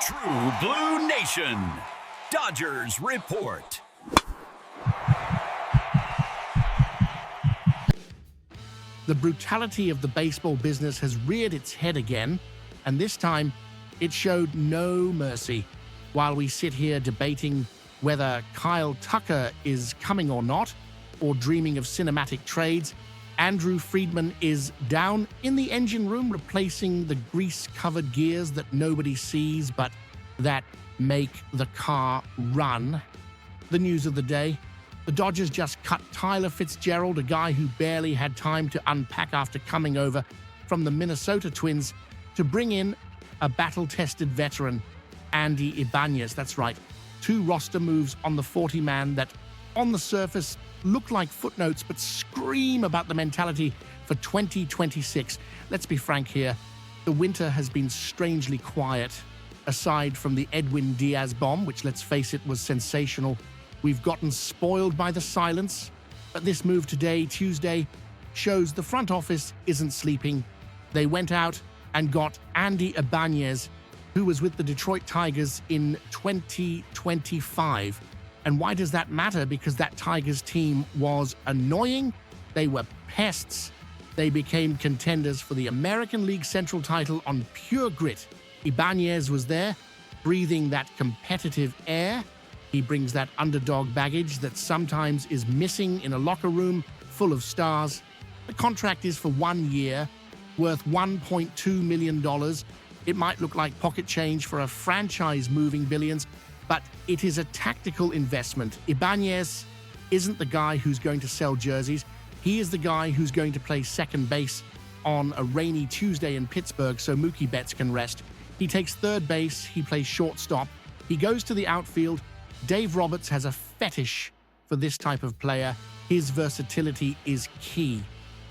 True Blue Nation, Dodgers Report. The brutality of the baseball business has reared its head again, and this time it showed no mercy. While we sit here debating whether Kyle Tucker is coming or not, or dreaming of cinematic trades, Andrew Friedman is down in the engine room replacing the grease-covered gears that nobody sees but that make the car run. The news of the day: the Dodgers just cut Tyler Fitzgerald, a guy who barely had time to unpack after coming over from the Minnesota Twins, to bring in a battle-tested veteran, Andy Ibanez. That's right, 2 roster moves on the 40-man that, on the surface, look like footnotes but scream about the mentality for 2026. Let's be frank here, the winter has been strangely quiet. Aside from the Edwin Diaz bomb, which, let's face it, was sensational, we've gotten spoiled by the silence. But this move today, Tuesday, shows the front office isn't sleeping. They went out and got Andy Ibanez, who was with the Detroit Tigers in 2025. And why does that matter? Because that Tigers team was annoying. They were pests. They became contenders for the American League Central title on pure grit. Ibanez was there, breathing that competitive air. He brings that underdog baggage that sometimes is missing in a locker room full of stars. The contract is for 1 year, worth $1.2 million. It might look like pocket change for a franchise moving billions, but it is a tactical investment. Ibanez isn't the guy who's going to sell jerseys. He is the guy who's going to play second base on a rainy Tuesday in Pittsburgh so Mookie Betts can rest. He takes third base, he plays shortstop, he goes to the outfield. Dave Roberts has a fetish for this type of player. His versatility is key.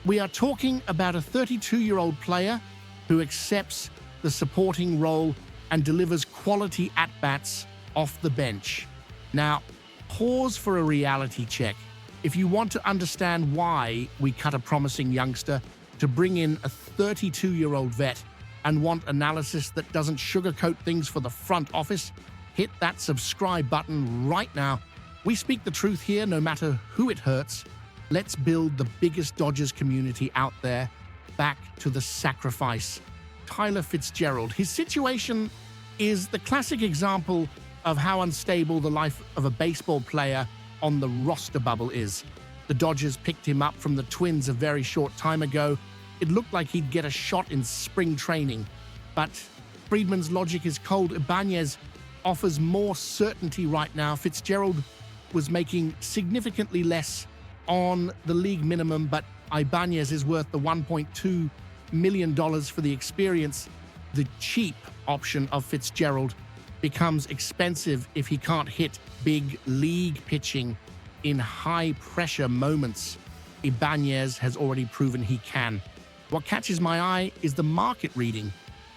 We are talking about a 32-year-old player who accepts the supporting role and delivers quality at-bats off the bench. Now, pause for a reality check. If you want to understand why we cut a promising youngster to bring in a 32-year-old vet and want analysis that doesn't sugarcoat things for the front office, hit that subscribe button right now. We speak the truth here, no matter who it hurts. Let's build the biggest Dodgers community out there. Back to the sacrifice. Tyler Fitzgerald. His situation is the classic example of how unstable the life of a baseball player on the roster bubble is. The Dodgers picked him up from the Twins a very short time ago. It looked like he'd get a shot in spring training. But Friedman's logic is cold. Ibanez offers more certainty right now. Fitzgerald was making significantly less on the league minimum, but Ibanez is worth the $1.2 million for the experience. The cheap option of Fitzgerald becomes expensive if he can't hit big league pitching in high-pressure moments. Ibanez has already proven he can. What catches my eye is the market reading.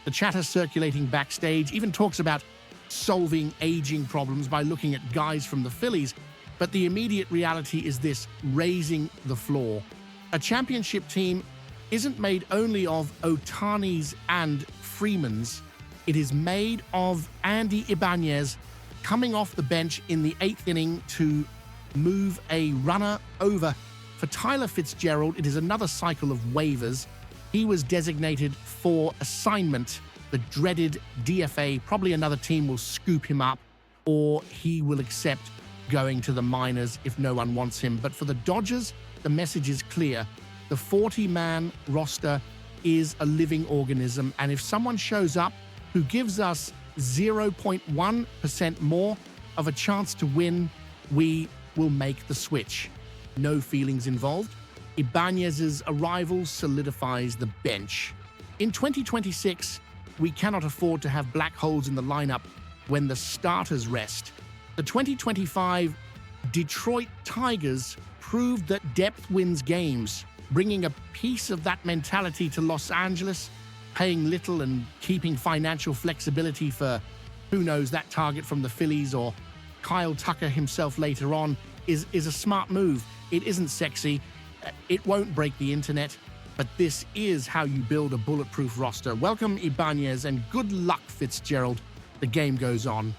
The chatter circulating backstage even talks about solving aging problems by looking at guys from the Phillies, but the immediate reality is this: raising the floor. A championship team isn't made only of Otanis and Freemans. It is made of Andy Ibanez coming off the bench in the 8th inning to move a runner over. For Tyler Fitzgerald, it is another cycle of waivers. He was designated for assignment, the dreaded DFA. Probably another team will scoop him up, or he will accept going to the minors if no one wants him. But for the Dodgers, the message is clear. The 40-man roster is a living organism, and if someone shows up who gives us 0.1% more of a chance to win, we will make the switch. No feelings involved. Ibanez's arrival solidifies the bench. In 2026, we cannot afford to have black holes in the lineup when the starters rest. The 2025 Detroit Tigers proved that depth wins games, bringing a piece of that mentality to Los Angeles, paying little and keeping financial flexibility for, who knows, that target from the Phillies or Kyle Tucker himself later on is a smart move. It isn't sexy. It won't break the internet, but this is how you build a bulletproof roster. Welcome, Ibanez, and good luck, Fitzgerald. the game goes on.